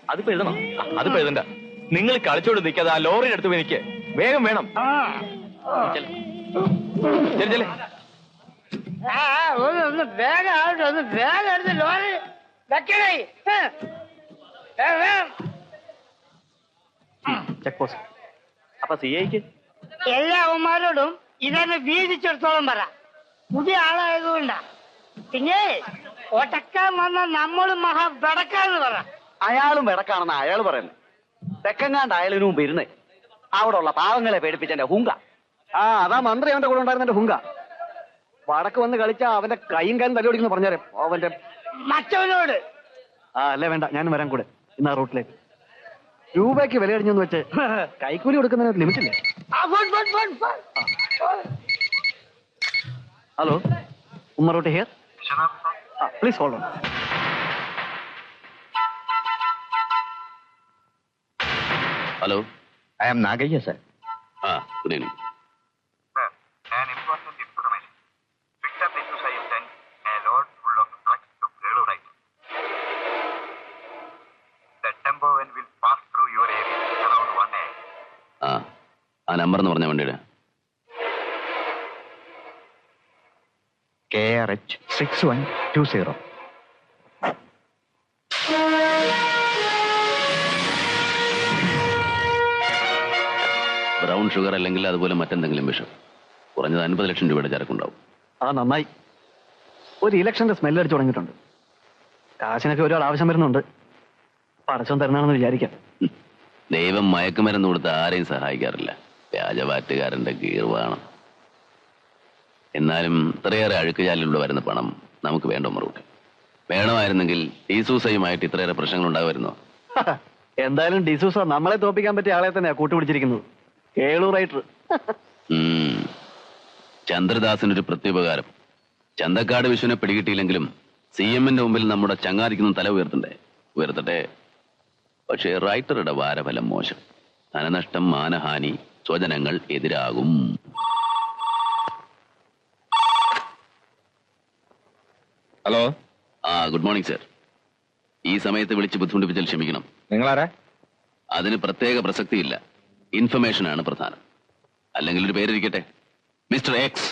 അതിപ്പോ എഴുതണം. അതിപ്പോ എഴുതണ്ട. നിങ്ങൾ കളിച്ചോണ്ട് നിൽക്കാതെ ആ ലോറിയുടെ അടുത്ത് എനിക്ക് വേഗം വേണം. ചെല്ലേ ഒന്ന് വേഗം ആവട്ടെ, ഒന്ന് വേഗം എടുത്ത് ലോറി വെക്കണേ. Check post. അപ്പൊ CIക്ക് എല്ലാ അവന്മാരോടും ഇതെന്നെ വീതിച്ചെടുത്തോളം പറ. പുതിയ ആളായതുകൊണ്ടാ. പിന്നെ ഒട്ടക്കാൻ വന്ന നമ്മളും മഹാ വെടക്കാന്ന് പറ. അയാളും വെടക്കാണെന്ന് അയാൾ പറയുന്നത്. തെക്കങ്ങാണ്ട് അയാളിനു മുമ്പ് ഇരുന്നേ അവിടെ ഉള്ള പാവങ്ങളെ പേടിപ്പിച്ചെന്റെ ഹുങ്ക. അതാ മന്ത്രി അവന്റെ കൂടെ ഉണ്ടായിരുന്ന ഹുങ്ക. വടക്ക് വന്ന് കളിച്ചാ അവന്റെ കൈയും കാലും തല്ലി ഓടിക്കുന്നു പറഞ്ഞാരെ അവന്റെ മറ്റവനോട്. അല്ലേ വേണ്ട, ഞാൻ വരാൻ കൂടെ ഇന്ന് ആ റൂട്ടിലേക്ക്. രൂപയ്ക്ക് വില അടിഞ്ഞെന്ന് വെച്ച് കൈക്കൂലി കൊടുക്കുന്നതിന് ലിമിറ്റ് ഇല്ലേ? ഹലോ, ഉമ്മ route here. Please hold on. Hello, I am Nagayya sir. Good evening. An important information. Victor D'Souza is sent a load full of drugs to Velurite. The tempo van will pass through your area around 1 AM. ആ number എന്ന് പറഞ്ഞ വണ്ടിയുടെ KRH 6120. Brown sugar അല്ലെങ്കിൽ അതുപോലെ മറ്റെന്തെങ്കിലും വിഷം. കുറഞ്ഞത് 50 ലക്ഷം രൂപയുടെ ചരക്കുണ്ടാവും. നന്നായി. ഒരു ഇലക്ഷന്റെ സ്മെല്ല് അടിച്ചു തുടങ്ങിയിട്ടുണ്ട്. കാശിനൊക്കെ ഒരാൾ ആവശ്യം വരുന്നുണ്ട്. പടച്ചോൻ തരുന്നാണെന്ന് വിചാരിക്കാം. ദൈവം മയക്കുമരുന്ന് കൊടുത്ത് ആരെയും സഹായിക്കാറില്ല. വ്യാജവാറ്റുകാരന്റെ കീർവാണം. എന്നാലും ഇത്രയേറെ അഴുക്കുചാലിലൂടെ വരുന്ന പണം നമുക്ക് വേണ്ട മറുപടി. വേണമായിരുന്നെങ്കിൽ ഡിസൂസയുമായിട്ട് ഇത്രയേറെ പ്രശ്നങ്ങൾ ഉണ്ടാകുമായിരുന്നോ? എന്തായാലും ഡിസൂസ നമ്മളെ തോപ്പിക്കാൻ പറ്റിയ ആളെ തന്നെയാ കൂട്ടുപിടിച്ചിരിക്കുന്നത്. കേളൂറൈറ്റർ. ചന്ദ്രദാസിനൊരു പ്രത്യുപകാരം. ചന്തക്കാട് വിഷുവിനെ പിടികിട്ടിയില്ലെങ്കിലും CMന്റെ മുമ്പിൽ നമ്മുടെ ചങ്ങാതിക്കുന്ന തല ഉയർത്തട്ടെ. പക്ഷേ റൈറ്ററുടെ വാരഫലം മോശം. ധനനഷ്ടം, മാനഹാനി, സ്വജനങ്ങൾ എതിരാകും. ഹലോ. Good morning sir. ഈ സമയത്ത് വിളിച്ച് ബുദ്ധിമുട്ടിപ്പിച്ചാൽ ക്ഷമിക്കണം. നിങ്ങളാരാ? അതിന് പ്രത്യേക പ്രസക്തിയില്ല. ഇൻഫർമേഷനാണ് പ്രധാനം. അല്ലെങ്കിൽ ഒരു പേരിരിക്കട്ടെ, mister X.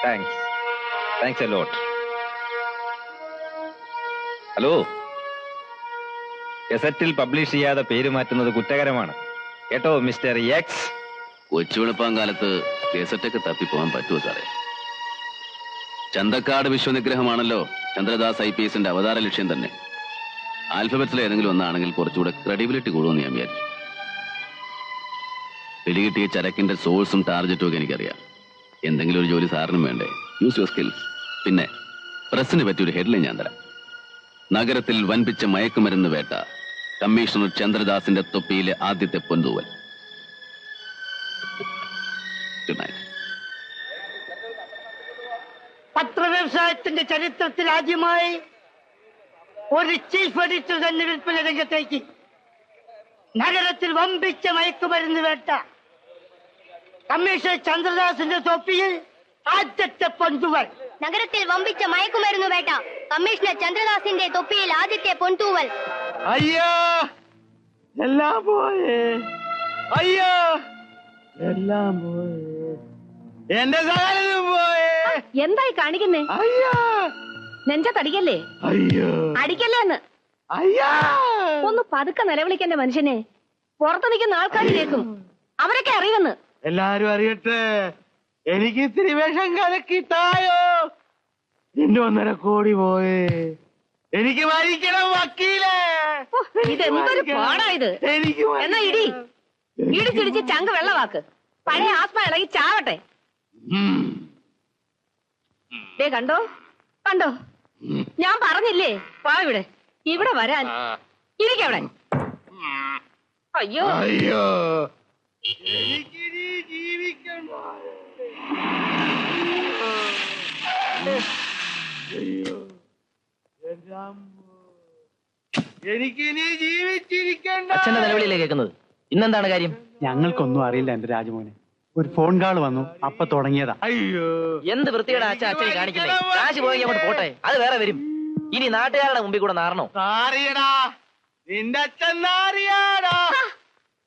Thanks a lot. Hello, ഗസറ്റിൽ പബ്ലിഷ് ചെയ്യാതെ പേര് മാറ്റുന്നത് കുറ്റകരമാണ് കേട്ടോ മിസ്റ്റർ എക്സ്. കൊച്ചുവെളുപ്പാങ്കാലത്ത് ഗസറ്റൊക്കെ തപ്പിപ്പോകാൻ പറ്റുമോ സാറേ? ചന്തക്കാട് വിശ്വനിഗ്രഹമാണല്ലോ ചന്ദ്രദാസ് IPS അവതാര ലക്ഷ്യം തന്നെ. ആൽഫബറ്റ്സിലെ ഏതെങ്കിലും ഒന്നാണെങ്കിൽ കുറച്ചുകൂടെ ക്രെഡിബിലിറ്റി കൂടുമെന്ന് ഞാൻ വിചാരിച്ചു. പിടികിട്ടിയ ചരക്കിന്റെ സോഴ്സും ടാർഗറ്റും ഒക്കെ എനിക്കറിയാം. എന്തെങ്കിലും ഒരു ജോലി സാറിനും വേണ്ടേ? Use your skills. പിന്നെ പ്രസിന് പറ്റിയൊരു ഹെഡ്ലൈൻ ഞാൻ തരാം. നഗരത്തിൽ വൻപിച്ച മയക്കുമരുന്ന് വേട്ട, കമ്മീഷണർ ചന്ദ്രദാസിന്റെ തൊപ്പിയിലെ ആദ്യത്തെ പൊന്തൂവൽ. Good night. പത്രവ്യവസായത്തിന്റെ ചരിത്രത്തിൽ ആദ്യമായി ഒരു ചീഫ് എഡിറ്റർ തന്നെ വിൽപ്പന രംഗത്തേക്ക്. നഗരത്തിൽ വമ്പിച്ച മയക്കുമരുന്ന് വേട്ട, കമ്മീഷണർ ചന്ദ്രദാസിന്റെ തൊപ്പിയിൽ ആദ്യത്തെ പൊന്തൂവൽ. നഗരത്തിൽ വമ്പിച്ച മയക്കുമരുന്ന് വേട്ട, കമ്മീഷണർ ചന്ദ്രദാസിന്റെ തൊപ്പിയിൽ ആദ്യത്തെ പൊന്തൂവൽ. അയ്യോ എല്ലാം പോയേ, അയ്യോ എല്ലാം പോയേ, എന്റെ സകലതും പോയേ. എന്തായി കാണിക്കുന്നേ? അയ്യോ നെഞ്ചത്തടിക്കല്ലേ? അയ്യോ അടിക്കല്ലേ എന്ന്? അയ്യോ ഒന്ന് പതുക്കെ നിലവിളിക്കണ്ട മനുഷ്യനെ. പുറത്തു നിൽക്കുന്ന ആൾക്കാർ കേൾക്കും, അവരൊക്കെ അറിയുമെന്ന്. എല്ലാരും അറിയട്ടെ, എനിക്ക് ഇത്തിരി വിഷം കലക്കിട്ടായോ. എന്റെ 1.5 കോടി പോയേ, എനിക്ക് മരിക്കണം വക്കീലേ. ഇതെന്തൊരു പാടായത്. എനിക്ക് എന്നാ ഇടി ഇടിച്ചിടിച്ച് ചങ്ക് വെള്ളവാക്ക്. പഴയ ആത്മ ഇളകി ചാവട്ടെ. കണ്ടോ കണ്ടോ, ഞാൻ പറഞ്ഞില്ലേ വാ ഇവിടെ, ഇവിടെ വരാൻ. ഇരിക്കവിടെ. അയ്യോ അയ്യോ എനിക്കിനി ജീവിക്കണ്ട. അയ്യോ എന്റെ അമ്മോ, എനിക്കിനി ജീവിച്ചിരിക്കണ്ട. അച്ഛന്റെ നിലവിളിയിലേ കേൾക്കുന്നത്. ഇന്നെന്താണ് കാര്യം? ഞങ്ങൾക്കൊന്നും അറിയില്ല എന്റെ രാജമോനെ. ഒരു ഫോൺ കാൾ വന്നു, അപ്പൊ തുടങ്ങിയതാ. അയ്യോ എന്ത് വൃത്തിയുടെ അച്ഛൻ കാണിക്കുന്നേ? കാശ് പോയി അങ്ങോട്ട് പോട്ടെ, അത് വേറെ വരും. ഇനി നാട്ടുകാരുടെ മുമ്പിൽ കൂടെ നാറണോ? നാറിയടാ, നിന്റെ അച്ഛൻ നാറിയാടാ.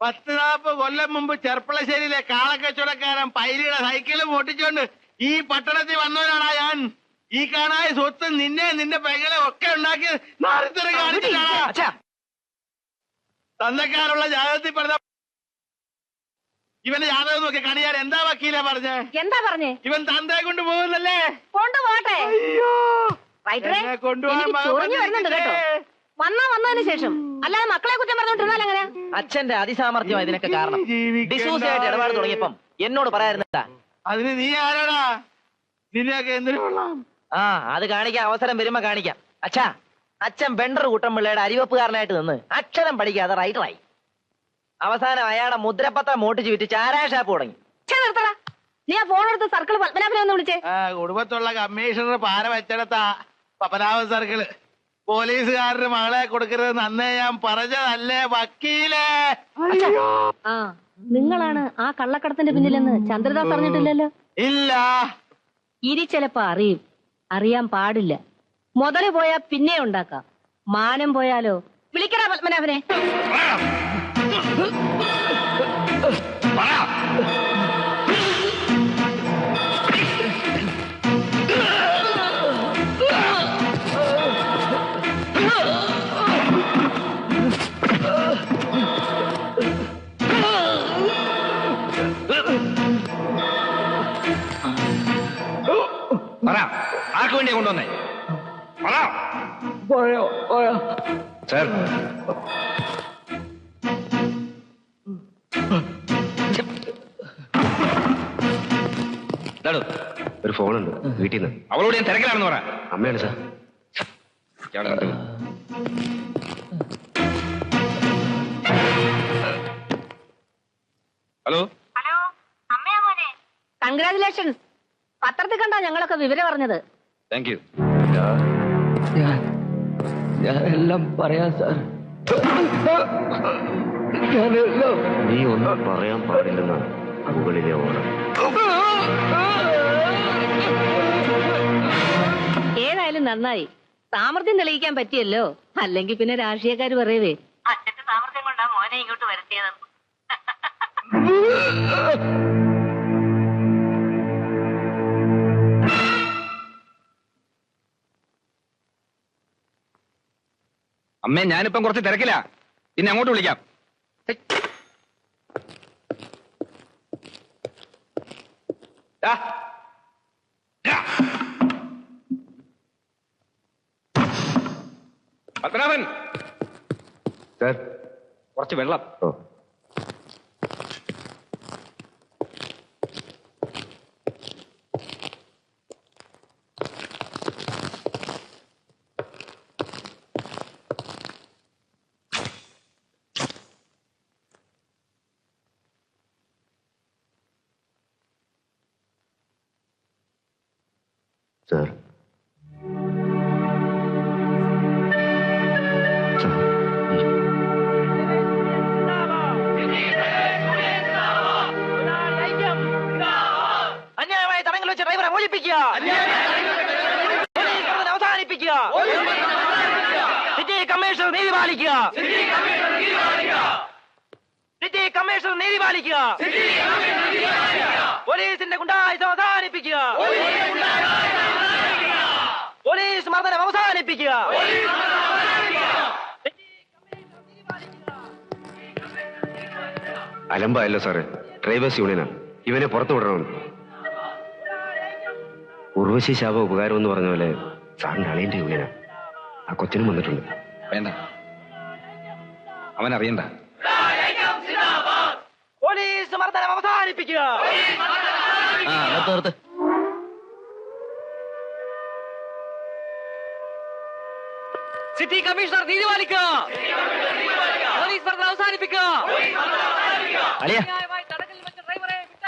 10-40 കൊല്ലം മുമ്പ് ചെർപ്പളശ്ശേരിയിലെ കാളക്കച്ചവടക്കാരൻ പൈലിയുടെ സൈക്കിള് പൊട്ടിച്ചോണ്ട് ഈ പട്ടണത്തിൽ വന്നവനാടാ ഞാൻ. ഈ കാണായ സ്വത്ത് നിന്നെ നിന്റെ പെങ്ങളെ ഒക്കെ ഉണ്ടാക്കി നാറിത്തരം കാണിച്ചിട്ടാ. തന്തക്കാരുള്ള ജാതകത്തിൽ പറഞ്ഞ ഇവന്റെ ജാതകം നോക്കി കണിയാൻ എന്താ വക്കീലാ പറഞ്ഞേ? എന്താ പറഞ്ഞേ? ഇവൻ തന്തയെ കൊണ്ട് പോകുന്നല്ലേ? കൊണ്ടുപോട്ടെ. അയ്യോ റൈറ്ററെ, എന്നെ കൊണ്ടുപോകാൻ എനിക്ക് ചൊറിഞ്ഞു വരുന്നുണ്ട് കേട്ടോ. വന്നതിന് ശേഷം അല്ലാതെ മക്കളെ കുറ്റം പറഞ്ഞോണ്ടിരുന്നാൽ എങ്ങനെ? അച്ഛന്റെ അതിസാമർഥ്യം ഇതിനൊക്കെ കാരണം. ഡിസൂസായിട്ട് ഇടപാട് തുടങ്ങിയപ്പം എന്നോട് പറയായിരുന്നില്ല. അതിന് നീ ആരാടാ? നിന്നെയൊക്കെ എന്തിനു കൊള്ളാം? ആ, അത് കാണിക്കാൻ അവസരം വരുമ്പോ കാണിക്കാം. അച്ഛൻ ബെണ്ടർ കുട്ടൻപിള്ളയുടെ അരിവെപ്പുകാരനായിട്ട് നിന്ന് അക്ഷരം പഠിക്കാതെ റൈറ്ററായി. അവസാനം അയാളെ മുദ്രപത്രം മോട്ടിച്ച് വിറ്റ് ചാരാ ഷാപ്പ് തുടങ്ങി. നിർത്തടാ, നീ ആ ഫോൺ എടുത്ത് സർക്കിൾ പത്മനാഭനെ ഒന്ന് വിളിച്ചേ. കുടുംബത്തുള്ള കമ്മീഷണർ പാര വെച്ചെടുത്താ പപനാഭൻ സർക്കിള്. പോലീസുകാരുടെ മകളെ കൊടുക്കരുത് അന്നേ ഞാൻ പറഞ്ഞതല്ലേ വക്കീലേ? ആ, നിങ്ങളാണ് ആ കള്ളക്കടത്തിന്റെ പിന്നിലെന്ന് ചന്ദ്രദാസ് അറിഞ്ഞിട്ടില്ലല്ലോ. ഇല്ല. ഇനി ചിലപ്പോ അറിയും. അറിയാൻ പാടില്ല. മുതല് പോയാ പിന്നെ ഉണ്ടാക്കാം. മാനം പോയാലോ? വിളിക്കടാ പത്മനാഭനെ. ആർക്ക് വേണ്ടിയാ കൊണ്ടുവന്നേ? സാർ, ഒരു ഫോണുണ്ട് വീട്ടിൽ നിന്ന്. അവളോട് ഞാൻ തിരക്കിലാണെന്ന് പറ. അമ്മയാണ് സാർ. ഹലോ. ഹലോ, അമ്മയാ മോനെ. കൺഗ്രാജുലേഷൻസ്. പത്രത്തിൽ കണ്ടാ ഞങ്ങളൊക്കെ വിവരം അറിഞ്ഞത്. Thank you. ഞാൻ എല്ലാം പറയാം സാർ. നീ ഒന്നും പറയാൻ പാടില്ലെന്നാണ് മുകളിലെ ഓർഡർ. ഏതായാലും നന്നായി. സാമർത്ഥ്യം തെളിയിക്കാൻ പറ്റിയല്ലോ. അല്ലെങ്കിൽ പിന്നെ രാഷ്ട്രീയക്കാര് പറയവേ അച്ഛന്റെ സാമർത്ഥ്യം കൊണ്ടാ മോനെ ഇങ്ങോട്ട് വരുത്തിയത്. അമ്മേ ഞാനിപ്പം കുറച്ച് തിരക്കില്ല, പിന്നെ അങ്ങോട്ട് വിളിക്കാം. ദാ. ദാ. പത്മനാഭൻ, സാർ. കുറച്ച് വെള്ളം. ഓ. സാർ. അന്യായമായ തടങ്കൽ വെച്ച് ഡ്രൈവറെ മോചിപ്പിക്കുക, അവസാനിപ്പിക്കുക, സിറ്റി കമ്മീഷണർ നീതി പാലിക്കുക, സിറ്റി കമ്മീഷണർ നീതി പാലിക്കുക, പോലീസിന്റെ ഗുണ്ടായുസം അവസാനിപ്പിക്കുക, പോലീസ് മർദ്ദനം അവസാനിപ്പിക്കുക. അലമ്പായല്ലോ സാറേ, ഡ്രൈവേഴ്സ് യൂണിയനാണ്, ഇവനെ പുറത്തു വിടണമെന്ന്. ഉർവശി ശാപ ഉപകാരം എന്ന് പറഞ്ഞ പോലെ സാറിന്റെ അളിയന്റെ യൂണിയനാ. ആ കൊച്ചിനും വന്നിട്ടുണ്ട്. വേണ്ട, അവൻ അറിയണ്ട. പോലീസ് മർദ്ദനം അവസാനിപ്പിക്കുക. നിർത്ത്. സിറ്റി കമ്മീഷണർ നീതി പാലിക്കുക, പോലീസ് മർദ്ദനം അവസാനിപ്പിക്കുക.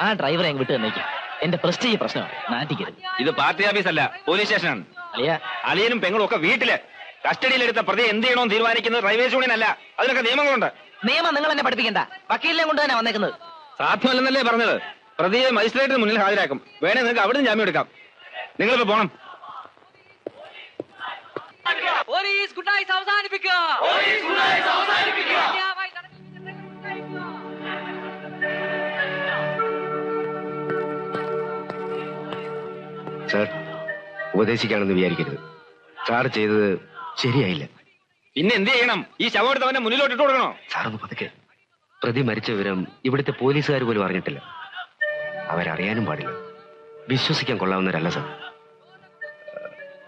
ആ ഡ്രൈവറെ അങ്ങ് വിട്ടു തന്നേക്കും. എന്റെ പ്രസ്റ്റീജ് പ്രശ്നമാണ്, നാട്ടിക്കരുത്. ഇത് പാർട്ടി ഓഫീസല്ല, പോലീസ് സ്റ്റേഷനാണ്. അളിയ, അളിയനും പെങ്ങളും ഒക്കെ വീട്ടില്. കസ്റ്റഡിയിലെടുത്ത പ്രതി എന്ത് ചെയ്യണമെന്ന് തീരുമാനിക്കുന്നത് ഡ്രൈവേഴ്സ് യൂണിയൻ അല്ല, അതിനൊക്കെ നിയമങ്ങളുണ്ട്. നിയമം നിങ്ങൾ എന്നെ പഠിപ്പിക്കണ്ട, വക്കീലിനെ കൊണ്ട് തന്നെ വന്നേക്കുന്നത്. സാധ്യമല്ലെന്നല്ലേ പറഞ്ഞത്? പ്രതിയെ മജിസ്ട്രേറ്റിന് മുന്നിൽ ഹാജരാക്കും. വേണേ നിങ്ങൾക്ക് അവിടുന്ന് ജാമ്യം എടുക്കാം. നിങ്ങളിപ്പോ പോണം. പോലീസ് ഗുണ്ടായുസം അവസാനിപ്പിക്കുക. സാർ, ഉപദേശിക്കാണെന്ന് വിചാരിക്കരുത്. സാർ ചെയ്തത് ശരിയായില്ല. പിന്നെ എന്ത് ചെയ്യണം? ഈ ശവം എടുത്ത് അവന്റെ മുന്നിലോട്ട് ഇട്ട് കൊടുക്കണോ? സാറൊന്ന് പതുക്കെ. പ്രതി മരിച്ച വിവരം ഇവിടുത്തെ പോലീസുകാർ പോലും അറിഞ്ഞിട്ടില്ല. അവരറിയാനും പാടില്ല. വിശ്വസിക്കാൻ കൊള്ളാവുന്നവരല്ല സാർ.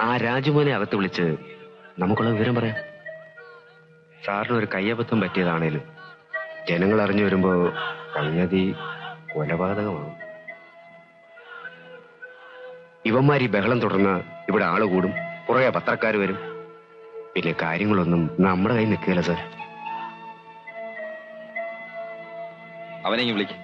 ആ രാജുമോനെ അകത്ത് വിളിച്ച് നമുക്കുള്ള വിവരം പറയാം. സാറിന് ഒരു കയ്യബദ്ധം പറ്റിയതാണേലും ജനങ്ങൾ അറിഞ്ഞു വരുമ്പോ സംഗതി കൊലപാതകമാകും. ഇവന്മാർ ഈ ബഹളം തുടർന്ന ഇവിടെ ആള് കൂടും, കുറെ പത്രക്കാർ വരും. പിന്നെ കാര്യങ്ങളൊന്നും നമ്മുടെ കയ്യിൽ നിൽക്കുകയില്ല സാർ. അവനെ വിളിക്കും.